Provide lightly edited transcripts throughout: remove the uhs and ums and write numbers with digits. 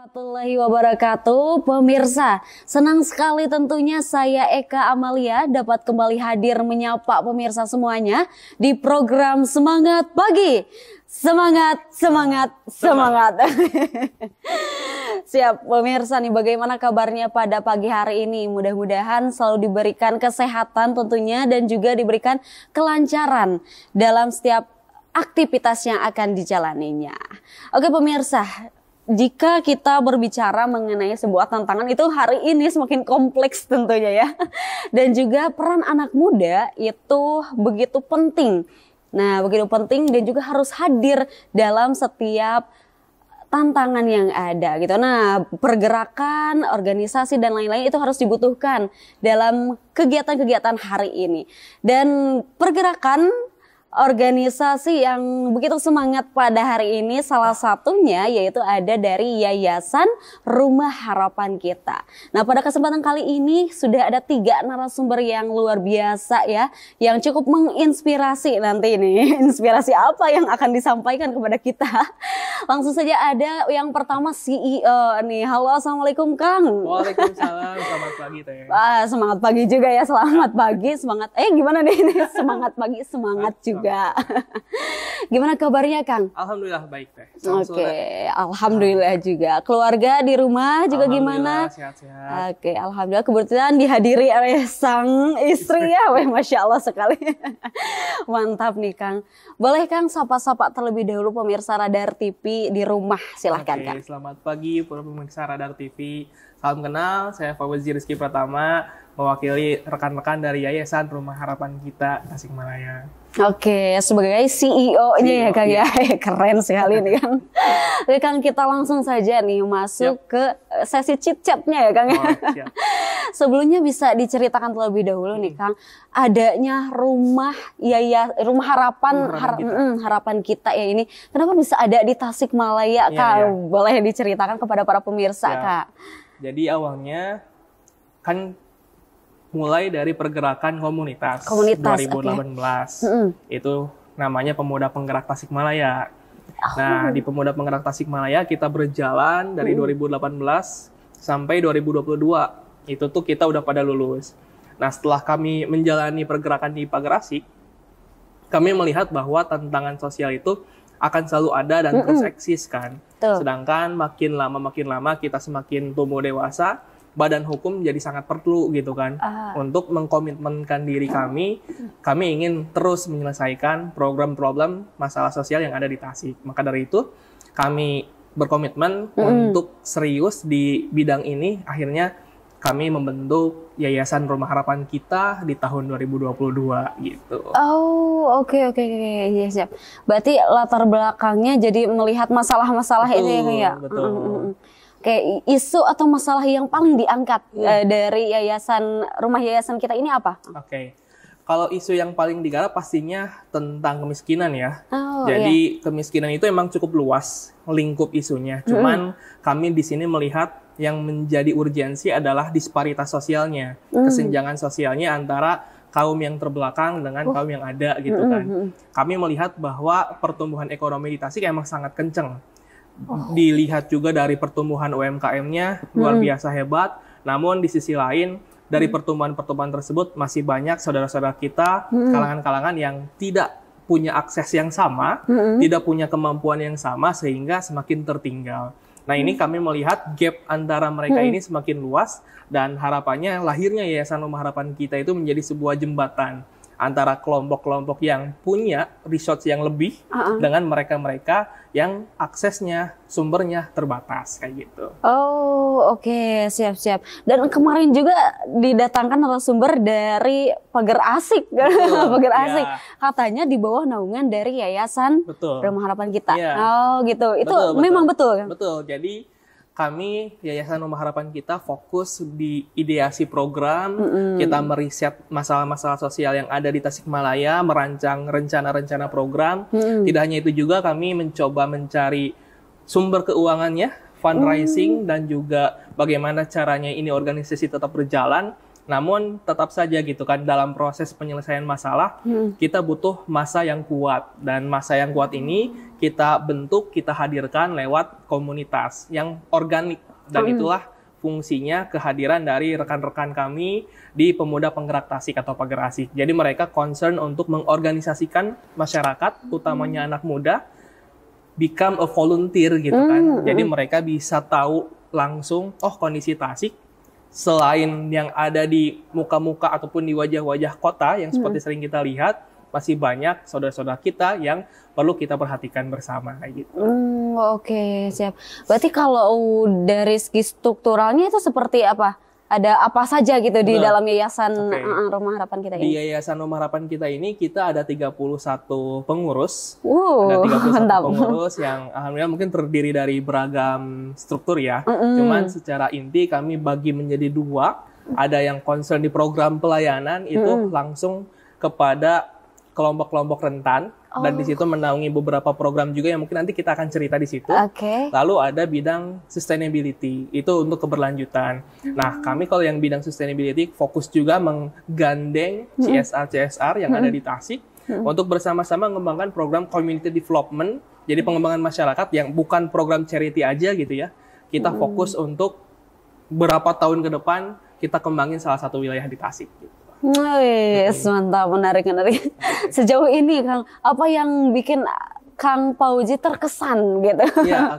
Warahmatullahi wabarakatuh, pemirsa. Senang sekali tentunya saya Eka Amalia dapat kembali hadir menyapa pemirsa semuanya di program Semangat Pagi. Semangat, semangat, semangat. Siap pemirsa nih, bagaimana kabarnya pada pagi hari ini? Mudah-mudahan selalu diberikan kesehatan tentunya dan juga diberikan kelancaran dalam setiap aktivitas yang akan dijalaninya. Oke pemirsa, jika kita berbicara mengenai sebuah tantangan itu hari ini semakin kompleks tentunya ya. Dan juga peran anak muda itu begitu penting. Nah, begitu penting dan juga harus hadir dalam setiap tantangan yang ada gitu. Nah, pergerakan, organisasi dan lain-lain itu harus dibutuhkan dalam kegiatan-kegiatan hari ini. Dan pergerakan organisasi yang begitu semangat pada hari ini salah satunya yaitu ada dari Yayasan Rumah Harapan Kita. Nah, pada kesempatan kali ini sudah ada 3 narasumber yang luar biasa ya, yang cukup menginspirasi nanti ini. Inspirasi apa yang akan disampaikan kepada kita? Langsung saja ada yang pertama CEO nih. Halo, assalamualaikum Kang. Waalaikumsalam, selamat pagi Teh. Semangat pagi juga ya, selamat pagi, semangat. Gimana nih ini? Semangat pagi, semangat juga. Gimana kabarnya Kang? Alhamdulillah baik Teh. Oke, alhamdulillah juga. Keluarga di rumah juga gimana? Sehat-sehat. Oke, alhamdulillah kebetulan dihadiri oleh sang istri ya. Wah, Masya Allah sekali. Mantap nih Kang. Boleh Kang sapa-sapa terlebih dahulu pemirsa Radar TV di rumah, silahkan Kang. Selamat pagi para pemirsa Radar TV. Salam kenal, saya Fawzi Rizky Pratama, mewakili rekan-rekan dari Yayasan Rumah Harapan Kita Tasikmalaya. Oke, sebagai CEO-nya ya Kang ya. Keren sekali nih Kang. Oke Kang, kita langsung saja nih masuk ke sesi chit-chatnya ya Kang ya. Sebelumnya bisa diceritakan terlebih dahulu nih Kang, adanya rumah harapan kita ya ini. Kenapa bisa ada di Tasikmalaya Kang? Boleh diceritakan kepada para pemirsa Kak. Jadi awalnya kan mulai dari pergerakan komunitas 2018. Itu namanya Pemuda Penggerak Tasikmalaya. Nah, di Pemuda Penggerak Tasikmalaya kita berjalan dari 2018 sampai 2022. Itu tuh kita udah pada lulus. Nah, setelah kami menjalani pergerakan di Pagarasik, kami melihat bahwa tantangan sosial itu akan selalu ada dan terus eksis kan. Sedangkan makin lama kita semakin tumbuh dewasa, badan hukum jadi sangat perlu gitu kan untuk mengkomitmenkan diri kami ingin terus menyelesaikan program-program masalah sosial yang ada di Tasik. Maka dari itu kami berkomitmen untuk serius di bidang ini. Akhirnya kami membentuk Yayasan Rumah Harapan Kita di tahun 2022 gitu. Oh, oke. Iya, siap. Berarti latar belakangnya jadi melihat masalah-masalah itu ya Kang ya. Betul. Kayak isu atau masalah yang paling diangkat dari rumah yayasan kita ini apa? Oke. Kalau isu yang paling digarap pastinya tentang kemiskinan ya. Jadi kemiskinan itu emang cukup luas lingkup isunya. Cuman kami di sini melihat yang menjadi urgensi adalah disparitas sosialnya, kesenjangan sosialnya antara kaum yang terbelakang dengan kaum yang ada gitu kan. Kami melihat bahwa pertumbuhan ekonomi di Tasik emang sangat kenceng. Dilihat juga dari pertumbuhan UMKM-nya luar biasa hebat. Namun di sisi lain dari pertumbuhan-pertumbuhan tersebut masih banyak saudara-saudara kita kalangan-kalangan yang tidak punya akses yang sama, tidak punya kemampuan yang sama sehingga semakin tertinggal. Nah, ini kami melihat gap antara mereka ini semakin luas dan harapannya lahirnya Yayasan Rumah Harapan Kita itu menjadi sebuah jembatan antara kelompok-kelompok yang punya resource yang lebih dengan mereka-mereka yang aksesnya, sumbernya terbatas kayak gitu. Oh, oke, siap-siap. Dan kemarin juga didatangkan narasumber dari Pagarasik. Pagarasik. Katanya di bawah naungan dari Yayasan Rumah Harapan Kita. Oh, gitu. Itu memang betul kan? Betul. Jadi kami Yayasan Rumah Harapan Kita fokus di ideasi program, kita meriset masalah-masalah sosial yang ada di Tasikmalaya, merancang rencana-rencana program. Tidak hanya itu juga kami mencoba mencari sumber keuangannya, fundraising, dan juga bagaimana caranya ini organisasi tetap berjalan. Namun tetap saja gitu kan, dalam proses penyelesaian masalah kita butuh massa yang kuat, dan massa yang kuat ini kita bentuk, kita hadirkan lewat komunitas yang organik, dan itulah fungsinya kehadiran dari rekan-rekan kami di Pemuda Penggerak Tasik atau Pagerasik. Jadi mereka concern untuk mengorganisasikan masyarakat, utamanya anak muda, become a volunteer gitu kan. Jadi mereka bisa tahu langsung, oh kondisi Tasik selain yang ada di muka-muka ataupun di wajah-wajah kota yang seperti sering kita lihat, masih banyak saudara-saudara kita yang perlu kita perhatikan bersama kayak gitu. Oke, siap. Berarti kalau dari segi strukturalnya itu seperti apa? Ada apa saja gitu di dalam yayasan Rumah Harapan kita ini? Di yayasan Rumah Harapan kita ini kita ada 31 pengurus. Ada 31 pengurus yang alhamdulillah mungkin terdiri dari beragam struktur ya. Cuman secara inti kami bagi menjadi 2. Ada yang concern di program pelayanan itu langsung kepada kelompok-kelompok rentan, dan di situ menaungi beberapa program juga yang mungkin nanti kita akan cerita di situ. Lalu ada bidang sustainability, itu untuk keberlanjutan. Nah, kami kalau yang bidang sustainability fokus juga menggandeng CSR yang ada di Tasik untuk bersama-sama mengembangkan program community development, jadi pengembangan masyarakat yang bukan program charity aja gitu ya. Kita fokus untuk berapa tahun ke depan kita kembangin salah satu wilayah di Tasik gitu. Mantap, menarik. Sejauh ini Kang, apa yang bikin Kang Pauji terkesan gitu? Ya,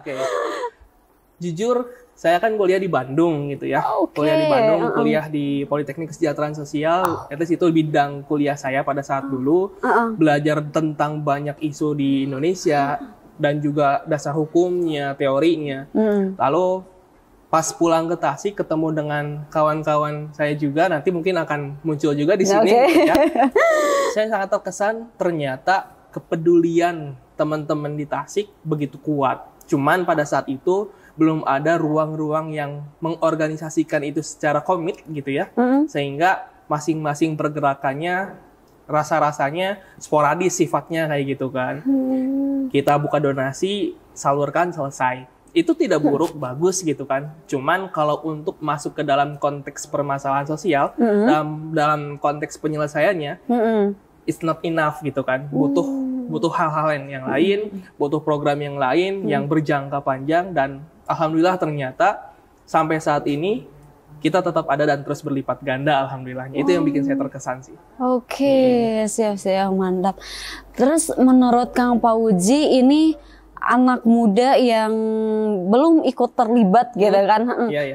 jujur, saya kan kuliah di Bandung gitu ya. Kuliah di Bandung, kuliah di Politeknik Kesejahteraan Sosial. Itu situ bidang kuliah saya pada saat dulu. Belajar tentang banyak isu di Indonesia dan juga dasar hukumnya, teorinya. Lalu pas pulang ke Tasik ketemu dengan kawan-kawan saya juga, nanti mungkin akan muncul juga di sini. Ya. Saya sangat terkesan ternyata kepedulian teman-teman di Tasik begitu kuat. Cuman pada saat itu belum ada ruang-ruang yang mengorganisasikan itu secara komit gitu ya. Sehingga masing-masing pergerakannya rasa-rasanya sporadis sifatnya kayak gitu kan. Kita buka donasi, salurkan, selesai. Itu tidak buruk, bagus gitu kan. Cuman kalau untuk masuk ke dalam konteks permasalahan sosial, dalam konteks penyelesaiannya, it's not enough gitu kan. Butuh hal-hal yang lain, butuh program yang lain yang berjangka panjang, dan alhamdulillah ternyata sampai saat ini kita tetap ada dan terus berlipat ganda alhamdulillahnya. Itu yang bikin saya terkesan sih. Siap-siap, mantap. Terus menurut Kang Pauji ini anak muda yang belum ikut terlibat gitu kan.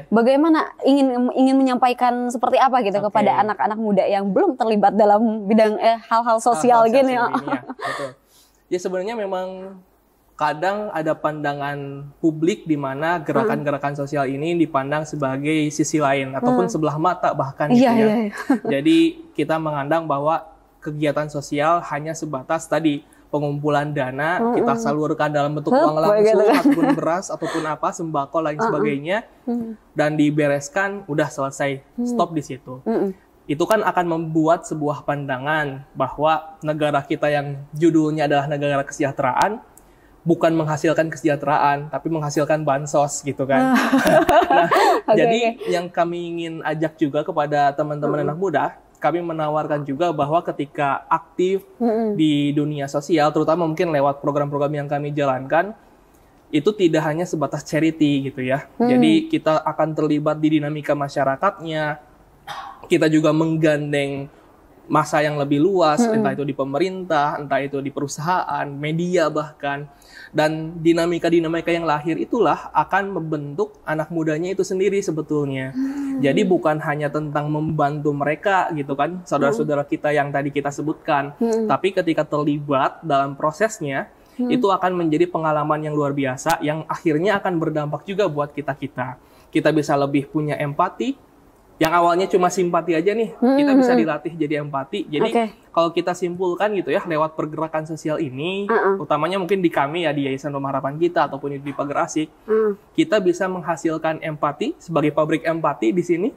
Bagaimana ingin menyampaikan seperti apa gitu kepada anak-anak muda yang belum terlibat dalam bidang hal-hal sosial gini ya. Betul. Ya sebenarnya memang kadang ada pandangan publik di mana gerakan-gerakan sosial ini dipandang sebagai sisi lain ataupun sebelah mata bahkan gitu ya. Jadi kita mengandang bahwa kegiatan sosial hanya sebatas tadi pengumpulan dana, kita salurkan dalam bentuk uang langsung, ataupun beras, ataupun apa, sembako, lain sebagainya, dan dibereskan, udah selesai, stop di situ. Itu kan akan membuat sebuah pandangan bahwa negara kita yang judulnya adalah negara kesejahteraan, bukan menghasilkan kesejahteraan, tapi menghasilkan bansos gitu kan. Jadi yang kami ingin ajak juga kepada teman-teman anak muda, kami menawarkan juga bahwa ketika aktif di dunia sosial, terutama mungkin lewat program-program yang kami jalankan, itu tidak hanya sebatas charity gitu ya. Jadi kita akan terlibat di dinamika masyarakatnya, kita juga menggandeng massa yang lebih luas, entah itu di pemerintah, entah itu di perusahaan, media bahkan. Dan dinamika-dinamika yang lahir itulah akan membentuk anak mudanya itu sendiri sebetulnya. Jadi bukan hanya tentang membantu mereka gitu kan, saudara-saudara kita yang tadi kita sebutkan. Tapi ketika terlibat dalam prosesnya, itu akan menjadi pengalaman yang luar biasa, yang akhirnya akan berdampak juga buat kita-kita. Kita bisa lebih punya empati. Yang awalnya cuma simpati aja nih, kita bisa dilatih jadi empati. Jadi kalau kita simpulkan gitu ya, lewat pergerakan sosial ini, utamanya mungkin di kami ya, di Yayasan Rumah Harapan kita ataupun di Pagerasik, kita bisa menghasilkan empati sebagai pabrik empati di sini.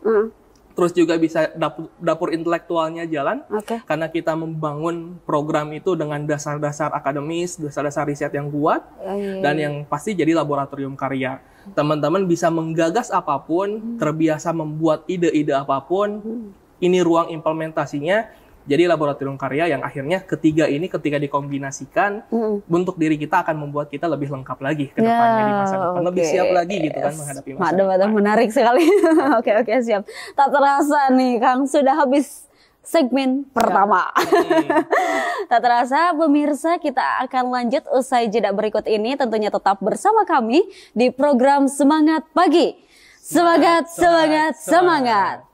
Terus juga bisa dapur intelektualnya jalan, karena kita membangun program itu dengan dasar-dasar akademis, dasar-dasar riset yang kuat, dan yang pasti jadi laboratorium karya. teman-teman bisa menggagas apapun, terbiasa membuat ide-ide apapun. Ini ruang implementasinya. Jadi laboratorium karya yang akhirnya ketika dikombinasikan, bentuk diri kita akan membuat kita lebih lengkap lagi ke depannya di masa depan. Lebih siap lagi gitu kan menghadapi masa depan. Menarik sekali. Oke, siap. Tak terasa nih Kang, sudah habis segmen pertama. Tak terasa pemirsa, kita akan lanjut usai jeda berikut ini. Tentunya tetap bersama kami di program Semangat Pagi. Semangat, semangat, semangat.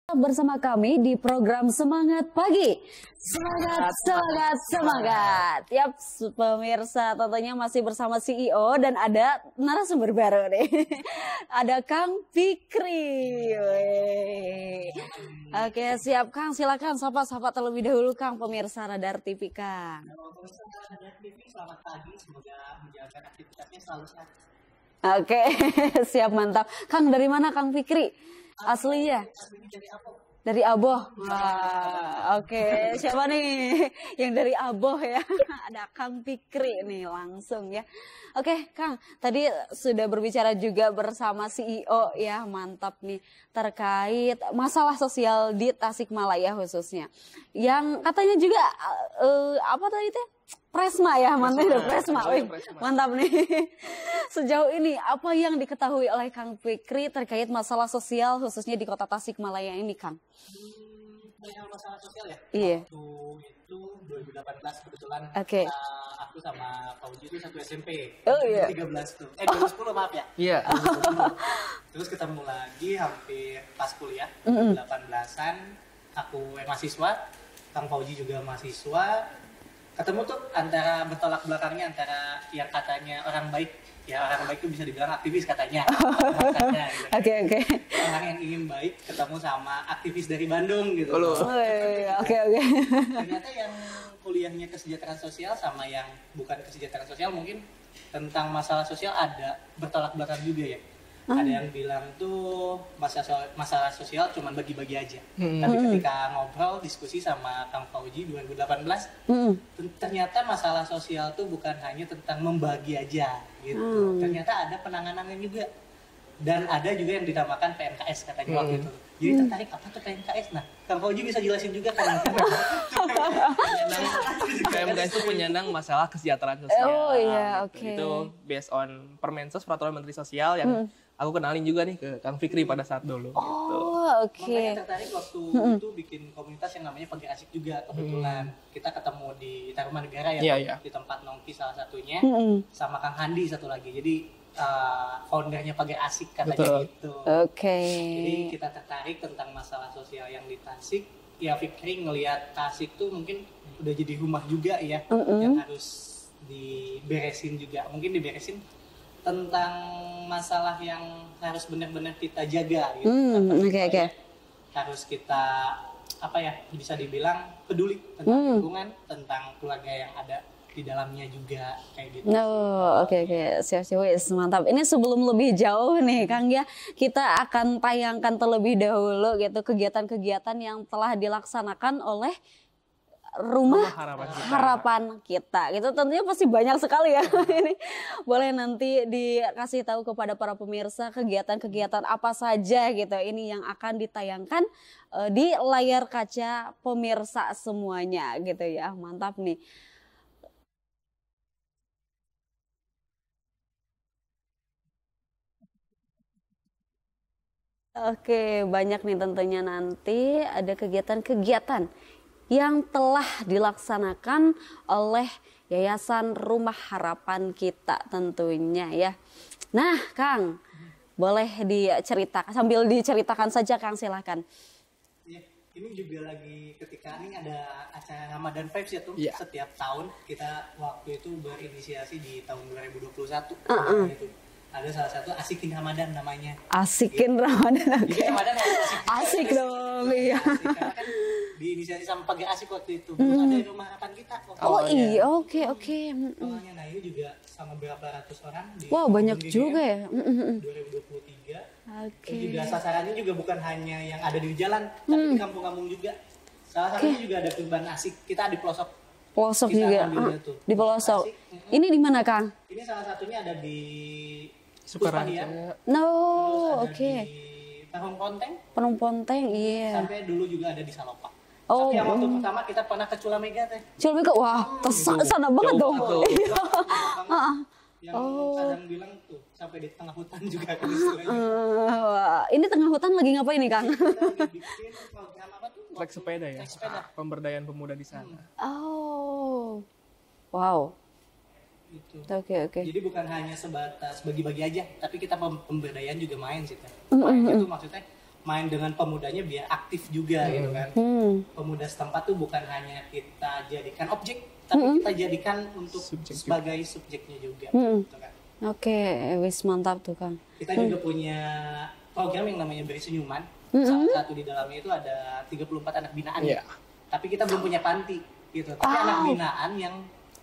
Bersama kami di program Semangat Pagi. Semangat, semangat, semangat. Yap, pemirsa, tentunya masih bersama CEO dan ada narasumber baru nih. Ada Kang Fikri. Oke, siap Kang, silakan sapa-sapa terlebih dahulu Kang, pemirsa Radar TV Kang. Pemirsa Radar TV, selamat pagi, semoga menjalankan aktivitasnya selalu sehat. Oke, siap, mantap. Kang, dari mana Kang Fikri? Asli ya? Dari Aboh. Wah, oke. Siapa nih yang dari Aboh ya? Ada Kang Fikri nih langsung ya. Oke, Kang. Tadi sudah berbicara juga bersama CEO ya, mantap nih terkait masalah sosial di Tasikmalaya khususnya. Yang katanya juga apa tadi teh? Presma ya, Presma. Wih, mantap nih. Sejauh ini apa yang diketahui oleh Kang Fikri terkait masalah sosial khususnya di Kota Tasikmalaya ini, Kang? Masalah sosial ya? Iya. Waktu itu 2018 kebetulan aku sama Pak Uji itu satu SMP. Oh iya. 2010 maaf ya. Iya. Terus ketemu lagi hampir pas kuliah 18-an. Aku mahasiswa, Kang Fauji juga mahasiswa. Ketemu tuh antara bertolak belakangnya antara yang katanya orang baik, ya orang baik itu bisa dibilang aktivis katanya. Oke. Orang yang ingin baik ketemu sama aktivis dari Bandung gitu. Oke. Ternyata yang kuliahnya kesejahteraan sosial sama yang bukan kesejahteraan sosial mungkin tentang masalah sosial ada bertolak belakang juga ya. Ada yang bilang tuh masalah sosial cuma bagi-bagi aja. Tapi ketika ngobrol, diskusi sama Kang Fauji 2018, ternyata masalah sosial tuh bukan hanya tentang membagi aja gitu. Ternyata ada penanganannya juga. Dan ada juga yang dinamakan PMKS katanya waktu itu. Jadi tertarik apa tuh PMKS? Nah, Kang Fauji bisa jelasin juga kan? PMKS itu penyandang masalah kesejahteraan sosial. Oh iya, oke. Itu based on Permensos Peraturan Menteri Sosial yang aku kenalin juga nih ke Kang Fikri pada saat dulu. Oh, oke. Makanya tertarik waktu itu bikin komunitas yang namanya Pagi Asik juga kebetulan. Kita ketemu di Tarumanegara ya, di tempat nongki salah satunya, sama Kang Handi satu lagi. Jadi foundernya Pagi Asik katanya gitu. Oke. Jadi kita tertarik tentang masalah sosial yang di Tasik. Ya Fikri ngelihat Tasik tuh mungkin udah jadi rumah juga ya, yang harus diberesin juga. Mungkin diberesin tentang masalah yang harus benar-benar kita jaga gitu. Oke. Harus kita bisa dibilang peduli tentang lingkungan, tentang keluarga yang ada di dalamnya juga kayak gitu. Oke. Siap, mantap. Ini sebelum lebih jauh nih Kang ya, kita akan tayangkan terlebih dahulu gitu kegiatan-kegiatan yang telah dilaksanakan oleh Rumah Harapan kita gitu. Tentunya pasti banyak sekali ya. Ini boleh nanti dikasih tahu kepada para pemirsa kegiatan-kegiatan apa saja gitu ini yang akan ditayangkan di layar kaca pemirsa semuanya gitu ya. Mantap nih. Oke, banyak nih tentunya nanti ada kegiatan-kegiatan yang telah dilaksanakan oleh Yayasan Rumah Harapan kita tentunya ya. Nah, Kang, boleh diceritakan sambil diceritakan saja Kang, silakan. Ya, ini juga lagi ketika ini ada acara Ramadan Vibes ya tuh setiap tahun kita waktu itu berinisiasi di tahun 2021 gitu. ada salah satu Asikin Ramadan namanya. Asikin Ramadan, oke. Jadi Ramadan Asik dong, iya. Asik, karena kan diinisiasi sama Pagi Asik waktu itu. Terus ada Rumah Harapan Kita. Oh iya, oke. Awalnya, nah ini juga sama berapa ratus orang. Wow, banyak juga ya. 2023. Oke. Terus juga sasarannya juga bukan hanya yang ada di jalan, tapi di kampung-kampung juga. Salah satunya juga ada kurban asik. Kita di pelosok. Pelosok Kita juga. ambil tuh. Di pelosok. Asik. Ini di mana, Kang? Ini salah satunya ada di Sukaraja. No, Terus oke. ada di Tahun Ponteng. Penuh Ponteng, iya. Sampai dulu juga ada di Salopa. Oh, Tapi yang waktu pertama kita pernah ke Culamega teh. Culamega, wah, sana banget Jauh dong. banget. Yang kadang bilang tuh sampai di tengah hutan juga kan istilahnya. Wah, ini tengah hutan lagi ngapain nih, Kang? Kita lagi bikin program apa tuh? Trek sepeda ya. Trek sepeda. Pemberdayaan pemuda di sana. Oh, wow. Gitu. Oke. Jadi bukan hanya sebatas bagi-bagi aja, tapi kita pemberdayaan juga main sih teh. Main itu maksudnya main dengan pemudanya biar aktif juga gitu kan. Pemuda setempat tuh bukan hanya kita jadikan objek, tapi kita jadikan untuk sebagai subjeknya juga gitu kan. Oke, wis mantap tuh, Kang. Kita juga punya program yang namanya Beri Senyuman. Salah satu di dalamnya itu ada 34 anak binaan. Iya. Tapi kita belum punya panti gitu. Tapi anak binaan yang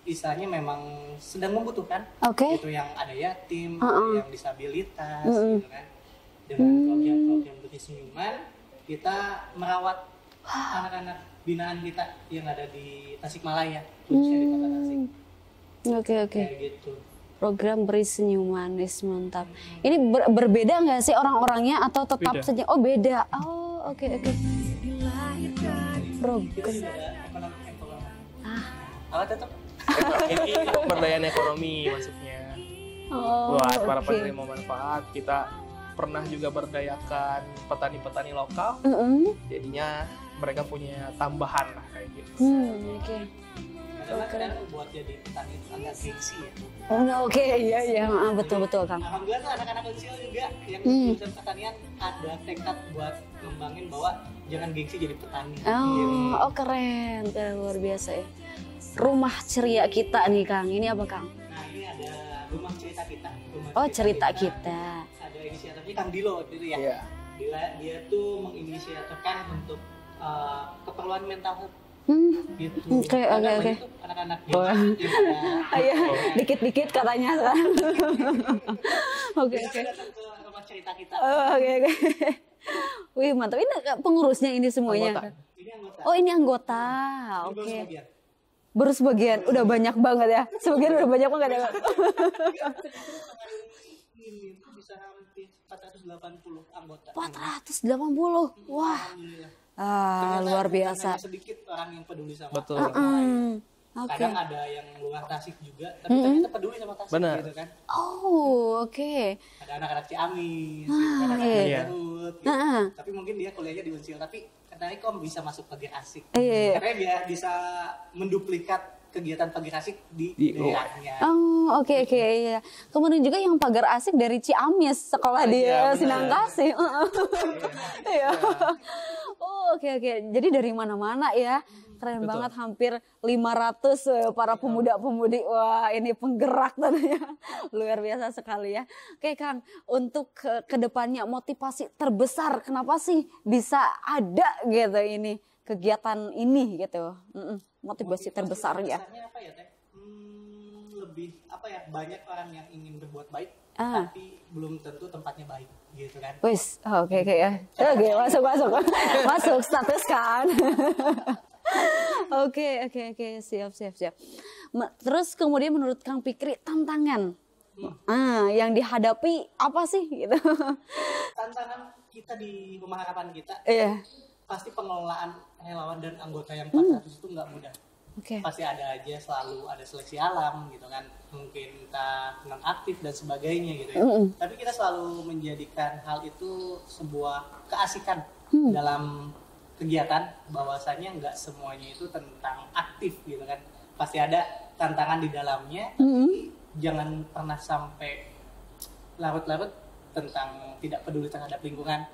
istilahnya memang sedang membutuhkan. Oke. Itu yang ada yatim, ada yang disabilitas gitu kan. Dengan program-program Beri Senyuman, kita merawat anak-anak binaan kita yang ada di Tasikmalaya, khususnya di Kota Tasik. Oke. Kayak gitu. Program Beri Senyuman, wis mantap. Ini berbeda nggak sih orang-orangnya atau tetap Beda. saja? Oh, beda. Oh, oke. Kita Program. juga ada ekonomi empowerment. Apa tetap? Ini pemberdayaan ekonomi maksudnya. Oh, Buat para oke. penerima manfaat, kita pernah juga berdayakan petani-petani lokal. Jadinya mereka punya tambahan lah kayak gitu. Oke. Kadang-kadang buat jadi petani itu agak gengsi ya. Oke, iya, betul Kang. Alhamdulillah tuh anak-anak kecil juga yang jurusan pertanian ada tekad buat ngembangin bahwa jangan gengsi jadi petani. Oh, keren, luar biasa ya. Rumah ceria kita nih, Kang. Ini apa, Kang? Nah ini ada rumah cerita kita. Cerita kita. Ada inisiatornya Kang Dilo gitu ya. Iya. Dia tuh menginisiatorkan untuk keperluan mental health. Gitu. Oke. Itu anak-anak yang Iya, dikit-dikit katanya kan. Oke. datang ke rumah cerita kita. Oke. Wih, mantap. Ini pengurusnya ini semuanya. Anggota. Ini anggota. Oh, ini anggota. Ini baru Oke. sebagian. Baru sebagian, udah banyak banget ya. Sebagian udah banyak banget ya. Ini bisa hampir 480 anggota. 480. Wah. Alhamdulillah. Ah, Ternyata luar bukan biasa. hanya sedikit orang yang peduli sama Betul. orang lain. Oke. Kadang ada yang luar Tasik juga, tapi ternyata peduli sama Tasik Benar. gitu kan. Oh, oke. Ada anak-anak Ciamis, anak-anak iya. Garut, gitu. Tapi mungkin dia kuliahnya di Unsil, tapi katanya kok bisa masuk Pagi Asik. Iya. Katanya dia bisa menduplikat kegiatan Pagi Asik di daerahnya. Oh, oke. Iya. Kemudian juga yang pagar asik dari Ciamis, sekolah di Sinangkasih. Iya. Oh, oke. Jadi dari mana-mana ya. Keren banget, hampir 500 para pemuda-pemudi. Wah, ini penggerak tentunya. Luar biasa sekali ya. Oke, Kang, untuk ke depannya motivasi terbesar kenapa sih bisa ada gitu ini kegiatan ini gitu. Motivasi terbesarnya. Terbesarnya apa ya, Teh? Lebih apa ya? Banyak orang yang ingin berbuat baik, tapi belum tentu tempatnya baik, gitu kan? Wis, oke ya. Oke, masuk. Masuk status kan. Oke, siap. Terus kemudian menurut Kang Fikri tantangan yang dihadapi apa sih gitu? Tantangan kita di Rumah Harapan kita, Iya. pasti pengelolaan relawan dan anggota yang 400 itu nggak mudah. Oke. Pasti ada aja, selalu ada seleksi alam gitu kan, mungkin kita non aktif dan sebagainya gitu ya. Tapi kita selalu menjadikan hal itu sebuah keasikan dalam kegiatan, bahwasanya nggak semuanya itu tentang aktif gitu kan, pasti ada tantangan di dalamnya. Tapi jangan pernah sampai larut-larut tentang tidak peduli terhadap lingkungan,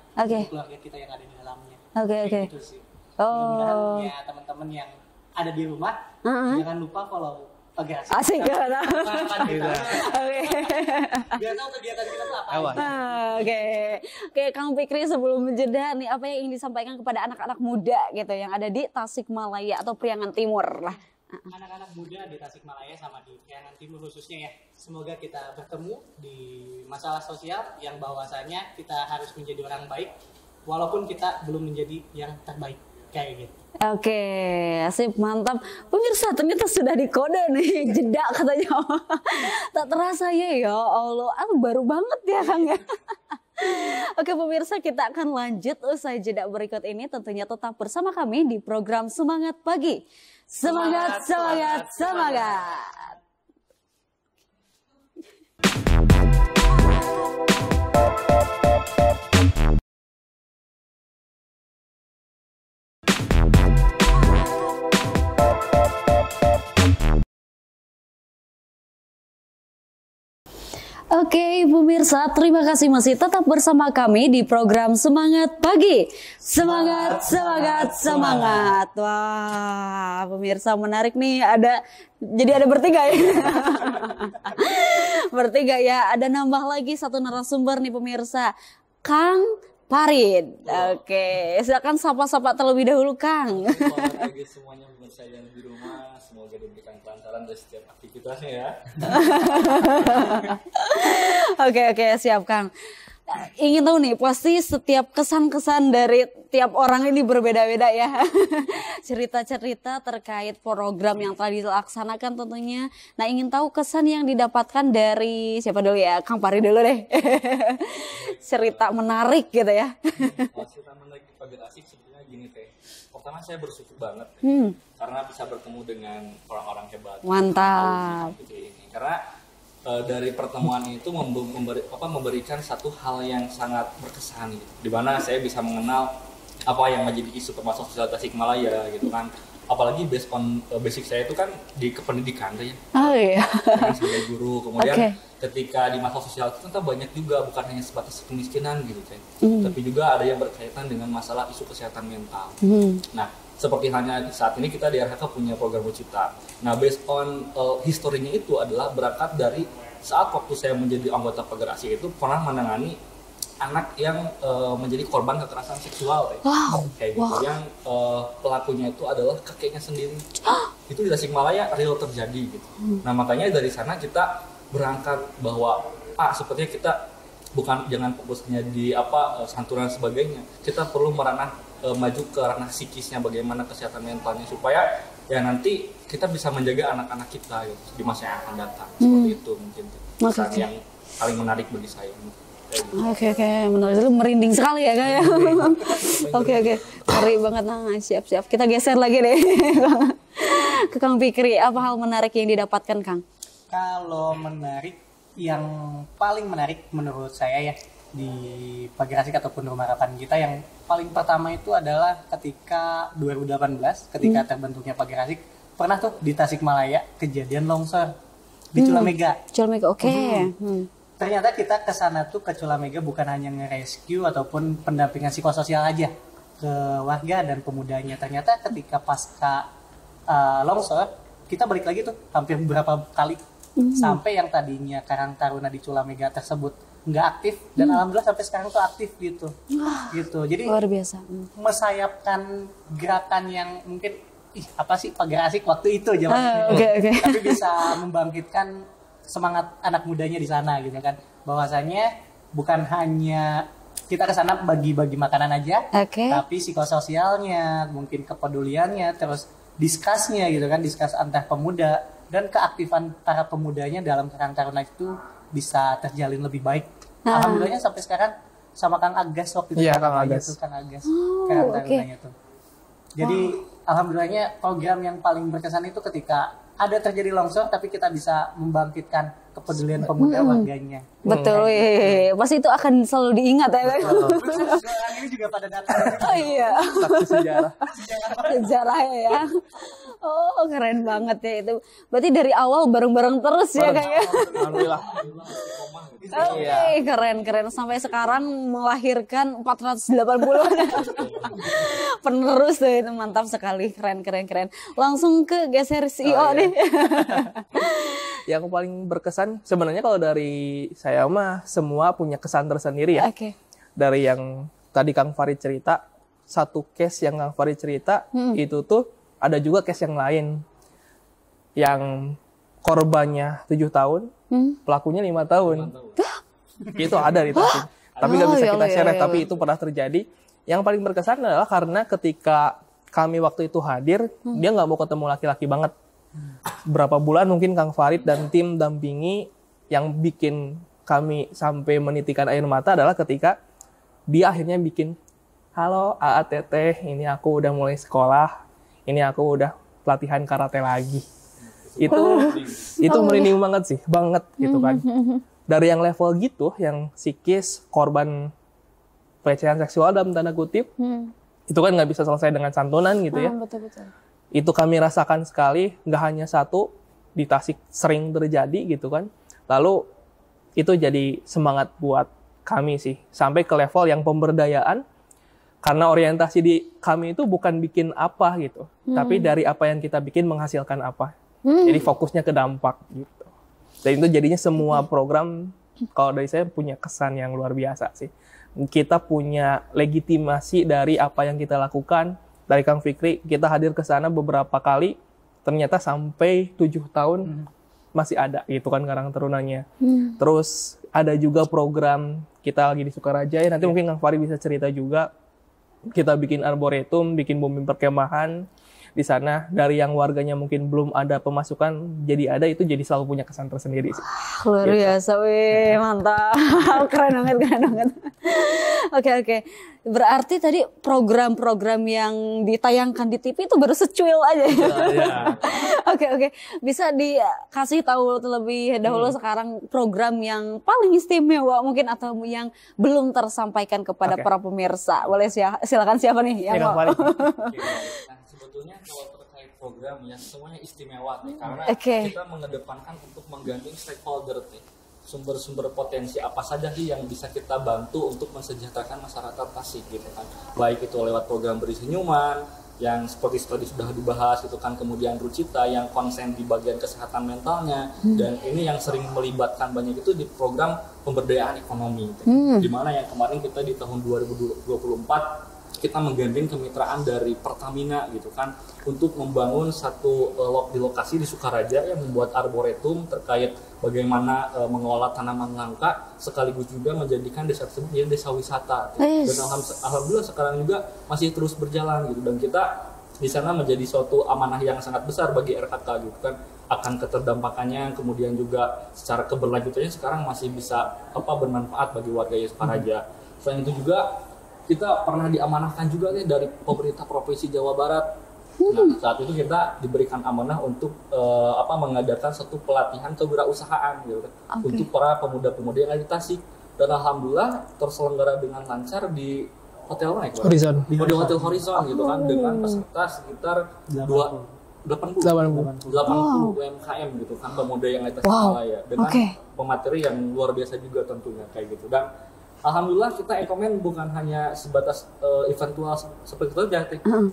keluarga kita yang ada di dalamnya. Kayak gitu sih. Mudah-mudahan ya teman-teman yang ada di rumah jangan lupa follow Pagi Asik. Asik kan? Harapan kita. Oke. Biar tahu kegiatan kita tuh apa. Oke. Oke, Kang Fikri, sebelum menjeda nih, apa yang ingin disampaikan kepada anak-anak muda gitu yang ada di Tasikmalaya atau Priangan Timur lah. Anak-anak muda di Tasikmalaya sama di Priangan Timur khususnya ya. Semoga kita bertemu di masalah sosial yang bahwasanya kita harus menjadi orang baik walaupun kita belum menjadi yang terbaik kayak gitu. Oke, sip, mantap. Pemirsa, ternyata sudah dikode nih, jeda katanya. Tak terasa ya Allah, baru banget ya Kang ya. Oke pemirsa, kita akan lanjut usai jeda berikut ini. Tentunya tetap bersama kami di program Semangat Pagi. Semangat, semangat, semangat. Oke, pemirsa, terima kasih masih tetap bersama kami di program Semangat Pagi. Semangat, semangat, semangat. Wah, pemirsa menarik nih. Jadi ada bertiga ya. Bertiga ya. Ada nambah lagi satu narasumber nih pemirsa. Kang Farid. Oke, silakan sapa-sapa terlebih dahulu Kang. Selamat pagi semuanya pemirsa yang di rumah. Semoga diberikan kelancaran dari setiap aktivitasnya ya. Oke, siap Kang. Ingin tahu nih, pasti setiap kesan-kesan dari tiap orang ini berbeda-beda ya. Cerita-cerita terkait program yang telah dilaksanakan tentunya. Nah, ingin tahu kesan yang didapatkan dari siapa dulu ya? Kang Pari dulu deh. Cerita menarik gitu ya. Cerita menarik di Pagar Asik sebetulnya gini teh. Pertama saya bersyukur banget karena bisa bertemu dengan orang-orang hebat. Mantap. Karena dari pertemuan itu memberikan satu hal yang sangat berkesan gitu. Di mana saya bisa mengenal apa yang menjadi isu permasalahan sosial Tasikmalaya gitu kan. Apalagi based on basic saya itu kan di kependidikan ya. Oh iya. Sebagai guru. Kemudian ketika di masalah sosial itu kan banyak juga, bukan hanya sebatas kemiskinan gitu kan. Tapi juga ada yang berkaitan dengan masalah isu kesehatan mental. Nah, seperti halnya saat ini kita di RHK punya program Wucita. Nah, based on historinya itu adalah berangkat dari saat waktu saya menjadi anggota Pagar Asik itu pernah menangani anak yang menjadi korban kekerasan seksual kayak gitu, yang pelakunya itu adalah kakeknya sendiri. Itu di Tasikmalaya real terjadi gitu. Nah, makanya dari sana kita berangkat bahwa sepertinya kita jangan fokusnya di santunan sebagainya. Kita perlu meranah maju ke ranah psikisnya, bagaimana kesehatan mentalnya supaya ya nanti kita bisa menjaga anak-anak kita gitu, di masa yang akan datang. Seperti itu mungkin pesan yang paling menarik bagi saya. Oke, menarik, itu merinding sekali ya Kak ya. Oke, ngeri banget. Nah, siap. Kita geser lagi deh. Ke Kang Fikri, apa hal menarik yang didapatkan Kang? Kalau menarik, yang paling menarik menurut saya ya di Pagar Asik ataupun Rumah Harapan kita, yang paling pertama itu adalah ketika 2018 ketika terbentuknya Pagar Asik, pernah tuh di Tasikmalaya kejadian longsor di Culamega. Oke. Ternyata kita ke sana tuh ke Culamega bukan hanya nge-rescue ataupun pendampingan psikososial aja ke warga dan pemudanya. Ternyata ketika pasca longsor, kita balik lagi tuh hampir beberapa kali sampai yang tadinya Karang Taruna di Culamega tersebut nggak aktif dan alhamdulillah sampai sekarang tuh aktif gitu. Jadi luar biasa. Mesayapkan gerakan yang mungkin apa sih Pagar Asik waktu itu zaman tapi bisa membangkitkan semangat anak mudanya di sana gitu kan, bahwasanya bukan hanya kita ke sana bagi-bagi makanan aja, tapi psikososialnya, mungkin kepeduliannya, terus diskusnya gitu kan, diskus antar pemuda dan keaktifan para pemudanya dalam Karang Taruna itu bisa terjalin lebih baik. Alhamdulillahnya sampai sekarang sama Kang Agas waktu itu. Iya, Kang Agas. Karang Tarunanya tuh. Jadi alhamdulillahnya program yang paling berkesan itu ketika ada terjadi longsor tapi kita bisa membangkitkan kepedulian pemuda warganya. Betul, pasti itu akan selalu diingat ya. Sekarang ini juga pada datang. Iya. Satu sejarah ya. Oh, keren banget ya itu. Berarti dari awal bareng-bareng terus ya kayaknya. Alhamdulillah. mah. Gitu. Oke, keren. Sampai sekarang melahirkan 480 penerus deh, itu mantap sekali, keren. Langsung ke geser CEO nih. Yang paling berkesan sebenarnya kalau dari saya mah semua punya kesan tersendiri ya. Oke. Dari yang tadi Kang Farid cerita, satu case yang Kang Farid cerita itu tuh ada juga case yang lain yang korbannya 7 tahun, pelakunya 5 tahun. Itu ada di Tasik. Tapi nggak bisa kita share, tapi itu pernah terjadi. Yang paling berkesan adalah karena ketika kami waktu itu hadir, dia nggak mau ketemu laki-laki banget. Berapa bulan mungkin Kang Farid dan tim dampingi, yang bikin kami sampai menitikan air mata adalah ketika dia akhirnya bikin, halo AATT, ini aku udah mulai sekolah, ini aku udah pelatihan karate lagi. Itu merinding banget gitu kan. Dari yang level gitu, yang psikis korban pelecehan seksual dalam tanda kutip, itu kan nggak bisa selesai dengan santunan gitu ya. Betul. Itu kami rasakan sekali, nggak hanya satu, di Tasik sering terjadi gitu kan. Lalu itu jadi semangat buat kami sih, sampai ke level yang pemberdayaan, karena orientasi di kami itu bukan bikin apa gitu, tapi dari apa yang kita bikin menghasilkan apa. Jadi fokusnya ke dampak gitu. Dan itu jadinya semua program, kalau dari saya punya kesan yang luar biasa sih. Kita punya legitimasi dari apa yang kita lakukan. Dari Kang Fikri, kita hadir ke sana beberapa kali, ternyata sampai 7 tahun masih ada gitu kan Karang Tarunanya. Terus ada juga program kita lagi di Sukaraja ya, nanti mungkin Kang Fari bisa cerita juga. Kita bikin arboretum, bikin bumi perkemahan di sana. Dari yang warganya mungkin belum ada pemasukan, jadi ada, itu jadi selalu punya kesan tersendiri sih. Luar biasa, wih, mantap. Keren banget. Oke. Berarti tadi program-program yang ditayangkan di TV itu baru secuil aja ya? Oke. Bisa dikasih tahu terlebih dahulu sekarang program yang paling istimewa mungkin, atau yang belum tersampaikan kepada para pemirsa. Boleh silakan, siapa nih yang mau? Sebetulnya kalau terkait program ya semuanya istimewa nih, karena kita mengedepankan untuk menggandeng stakeholder nih, sumber-sumber potensi apa saja sih yang bisa kita bantu untuk mensejahterakan masyarakat Tasik gitu kan, baik itu lewat program Beri Senyuman yang seperti tadi sudah dibahas itu kan, kemudian Rucita yang konsen di bagian kesehatan mentalnya, dan ini yang sering melibatkan banyak itu di program pemberdayaan ekonomi di mana yang kemarin kita di tahun 2024 kita menggandeng kemitraan dari Pertamina gitu kan, untuk membangun satu di lokasi di Sukaraja yang membuat arboretum terkait bagaimana mengelola tanaman langka, sekaligus juga menjadikan desa tersebut menjadi desa wisata. Dan alhamdulillah sekarang juga masih terus berjalan gitu, dan kita di sana menjadi suatu amanah yang sangat besar bagi RKK gitu kan, akan keterdampakannya, kemudian juga secara keberlanjutannya sekarang masih bisa bermanfaat bagi warga Sukaraja. Selain itu juga kita pernah diamanahkan juga nih dari pemerintah Provinsi Jawa Barat. Nah, saat itu kita diberikan amanah untuk mengadakan satu pelatihan kewirausahaan gitu, untuk para pemuda-pemudi yang ada di Tasik. Dan alhamdulillah terselenggara dengan lancar di hotel mana ya? Horizon. Di Hotel Horizon gitu kan, dengan peserta sekitar 80 UMKM gitu kan, pemuda yang ada di Tasikmalaya, dengan pemateri yang luar biasa juga tentunya kayak gitu. Dan alhamdulillah kita Ekomen bukan hanya sebatas eventual seperti itu aja,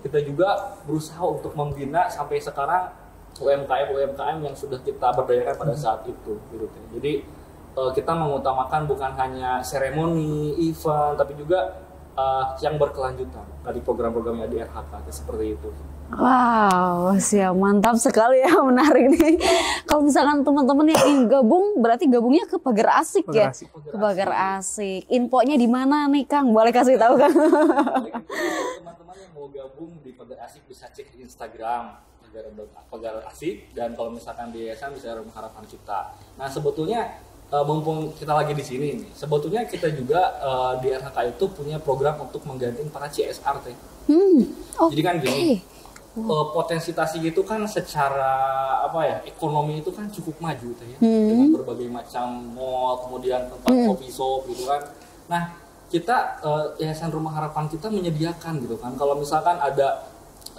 kita juga berusaha untuk membina sampai sekarang UMKM yang sudah kita berdayakan pada saat itu gitu. Jadi kita mengutamakan bukan hanya seremoni, event, tapi juga yang berkelanjutan dari program-program yang di RHK seperti itu. Wow, siap, mantap sekali ya, menarik nih. Kalau misalkan teman-teman yang ingin gabung, berarti gabungnya ke Pagar Asik ya? Ke Pagar Asik. Infonya di mana nih Kang? Boleh kasih tahu Kang? Teman-teman yang mau gabung di Pagar Asik bisa cek di Instagram Pagar Asik, dan kalau misalkan di yayasan bisa Rumah Harapan Cipta. Nah sebetulnya mumpung kita lagi di sini nih, sebetulnya kita juga di RHK itu punya program untuk menggandeng para CSR teh. Jadi kan gini. Potensi Tasik itu kan secara ekonomi itu kan cukup maju ya, dengan berbagai macam mall, kemudian tempat coffee shop gitu kan. Nah kita Yayasan Rumah Harapan kita menyediakan gitu kan, kalau misalkan ada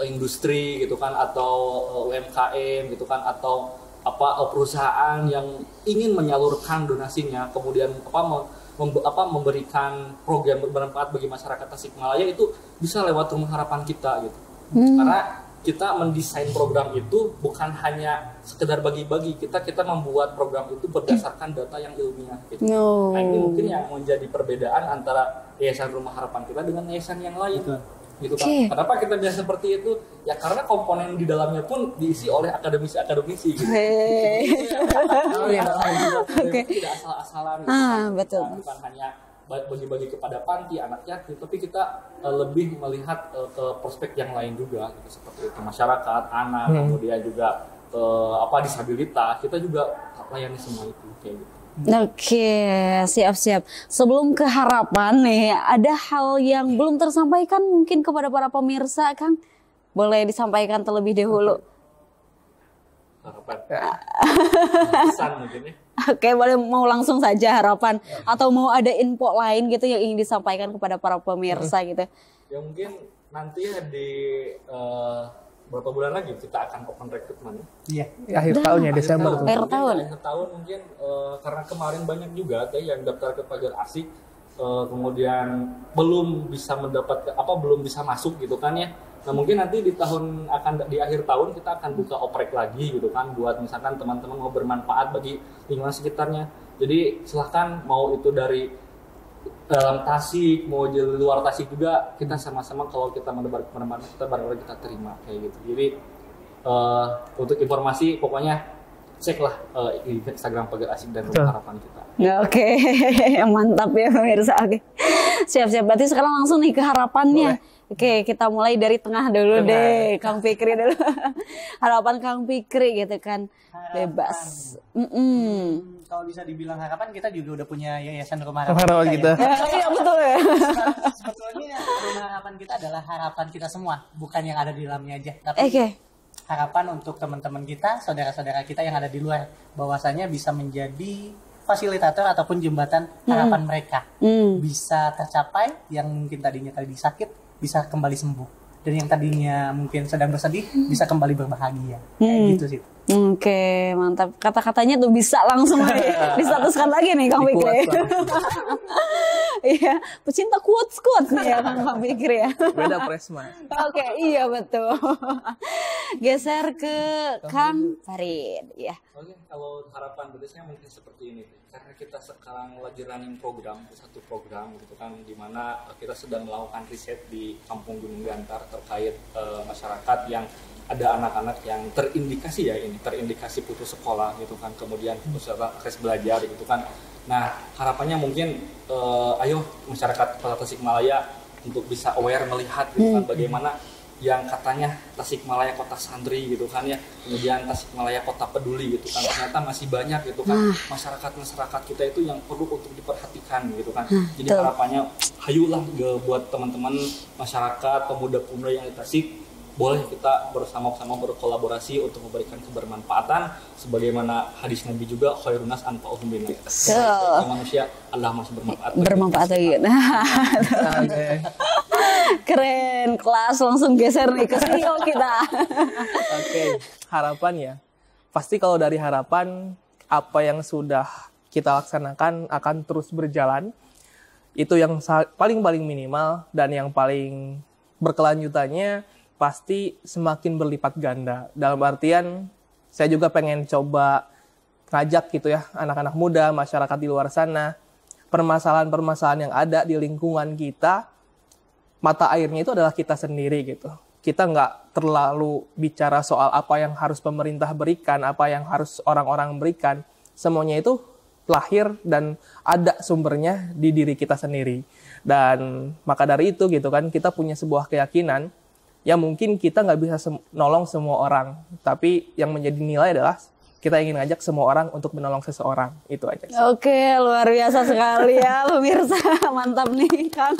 industri gitu kan, atau UMKM gitu kan, atau perusahaan yang ingin menyalurkan donasinya, kemudian memberikan program bermanfaat bagi masyarakat Tasikmalaya itu bisa lewat Rumah Harapan kita gitu. Karena kita mendesain program itu bukan hanya sekedar bagi-bagi, kita membuat program itu berdasarkan data yang ilmiah gitu. Nah ini mungkin yang menjadi perbedaan antara Yayasan Rumah Harapan kita dengan yayasan yang lain. Gitu kan. Kenapa kita bisa seperti itu? Ya karena komponen di dalamnya pun diisi oleh akademisi-akademisi gitu. Tidak asal-asalan gitu. Betul. Bukan hanya bagi-bagi kepada panti, anak yatim, tapi kita lebih melihat ke prospek yang lain juga gitu, seperti itu masyarakat, anak, kemudian juga disabilitas, kita juga layani semua itu kayak gitu. Oke, siap-siap. Sebelum ke harapan nih, ada hal yang belum tersampaikan mungkin kepada para pemirsa, Kang? Boleh disampaikan terlebih dahulu. Harapan. Pesan mungkin ya. Oke, boleh mau langsung saja harapan atau mau ada info lain gitu yang ingin disampaikan kepada para pemirsa gitu. Ya mungkin nanti di berapa bulan lagi kita akan open recruitment. Iya, akhir tahun ya, Desember. Akhir tahun mungkin karena kemarin banyak juga yang daftar ke Pagar Asik, kemudian belum bisa belum bisa masuk gitu kan ya. Nah mungkin nanti di akhir tahun kita akan buka oprek lagi gitu kan, buat misalkan teman-teman mau bermanfaat bagi lingkungan sekitarnya. Jadi silahkan mau itu dari dalam Tasik, mau di luar Tasik juga, kita sama-sama kalau kita menebar kemana-mana kita terima kayak gitu. Jadi untuk informasi pokoknya ceklah Instagram Pagar Asik dan Rumah Harapan kita. Oke, mantap ya pemirsa. Oke, siap-siap. Berarti sekarang langsung nih ke harapannya. Boleh. Oke, kita mulai dari tengah dulu deh, Kang Fikri dulu. Harapan Kang Fikri gitu kan, bebas. Kalau bisa dibilang harapan, kita juga udah punya Yayasan Rumah Harapan kita. Iya betul ya. Sebetulnya Rumah Harapan kita adalah harapan kita semua, bukan yang ada di dalamnya aja. Tapi harapan untuk teman-teman kita, saudara-saudara kita yang ada di luar, bahwasanya bisa menjadi fasilitator ataupun jembatan harapan mereka. Bisa tercapai, yang mungkin tadinya sakit, bisa kembali sembuh, dan yang tadinya mungkin sedang bersedih bisa kembali berbahagia. Kayak gitu sih. Oke, mantap. Kata-katanya tuh bisa langsung distatuskan lagi nih Kang Fikri. Iya, pecinta quotes nih ya Kang Fikri ya. Beda Presma. Oke, iya betul. Geser ke Kang Farid ya. Oke, kalau harapan berikutnya mungkin seperti ini. Karena kita sekarang lagi running satu program gitu kan, di mana kita sedang melakukan riset di Kampung Gunung Gantar terkait masyarakat yang ada anak-anak yang terindikasi putus sekolah gitu kan, kemudian peserta tes belajar gitu kan. Nah harapannya mungkin ayo masyarakat Kota Tasikmalaya untuk bisa aware melihat gitu kan, bagaimana yang katanya Tasikmalaya kota santri gitu kan ya, kemudian Tasikmalaya kota peduli gitu kan, ternyata masih banyak gitu kan masyarakat kita itu yang perlu untuk diperhatikan gitu kan. Jadi harapannya hayulah buat teman-teman masyarakat, pemuda-pemuda yang di Tasik, boleh kita bersama-sama berkolaborasi untuk memberikan kebermanfaatan, sebagaimana hadis Nabi juga, khairun nas anfa'uhum linnas. Manusia Allah masih bermanfaat lagi. Keren, kelas langsung geser nih ke CEO kita. Oke, harapan ya. Pasti kalau dari harapan, apa yang sudah kita laksanakan akan terus berjalan. Itu yang paling minimal, dan yang paling berkelanjutannya pasti semakin berlipat ganda. Dalam artian, saya juga pengen coba ngajak gitu ya, anak-anak muda, masyarakat di luar sana, permasalahan-permasalahan yang ada di lingkungan kita, mata airnya itu adalah kita sendiri gitu. Kita nggak terlalu bicara soal apa yang harus pemerintah berikan, apa yang harus orang-orang berikan. Semuanya itu lahir dan ada sumbernya di diri kita sendiri. Dan maka dari itu gitu kan, kita punya sebuah keyakinan yang mungkin kita nggak bisa nolong semua orang, tapi yang menjadi nilai adalah kita ingin ngajak semua orang untuk menolong seseorang. Itu aja sih. Oke, luar biasa sekali ya pemirsa. Mantap nih Kang.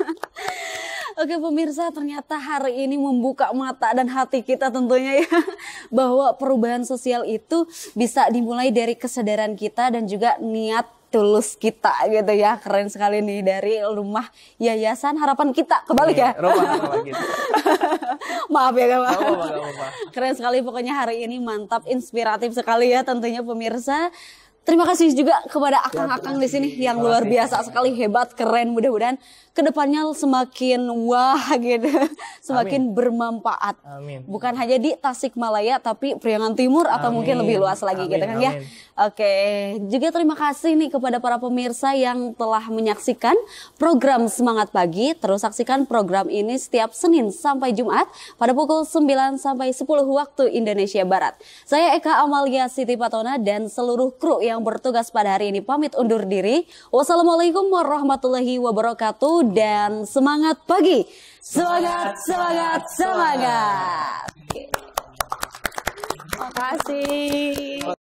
Oke pemirsa, ternyata hari ini membuka mata dan hati kita tentunya ya, bahwa perubahan sosial itu bisa dimulai dari kesadaran kita dan juga niat tulus kita gitu ya. Keren sekali nih, dari rumah yayasan harapan kita, kebalik ya. Rumah gitu. Maaf ya Kak. Gak apa-apa. Keren sekali pokoknya hari ini, mantap, inspiratif sekali ya tentunya pemirsa. Terima kasih juga kepada akang-akang di sini yang luar biasa sekali, hebat, keren. Mudah-mudahan kedepannya semakin wah gitu, semakin bermanfaat. Amin. Bukan hanya di Tasikmalaya, tapi Priangan Timur atau mungkin lebih luas lagi gitu kan ya. Oke, juga terima kasih nih kepada para pemirsa yang telah menyaksikan program Semangat Pagi. Terus saksikan program ini setiap Senin sampai Jumat pada pukul 9 sampai 10 waktu Indonesia Barat. Saya Eka Amalia Siti Patona dan seluruh kru yang bertugas pada hari ini pamit undur diri. Wassalamualaikum warahmatullahi wabarakatuh dan semangat pagi. Semangat, semangat, semangat. Terima kasih.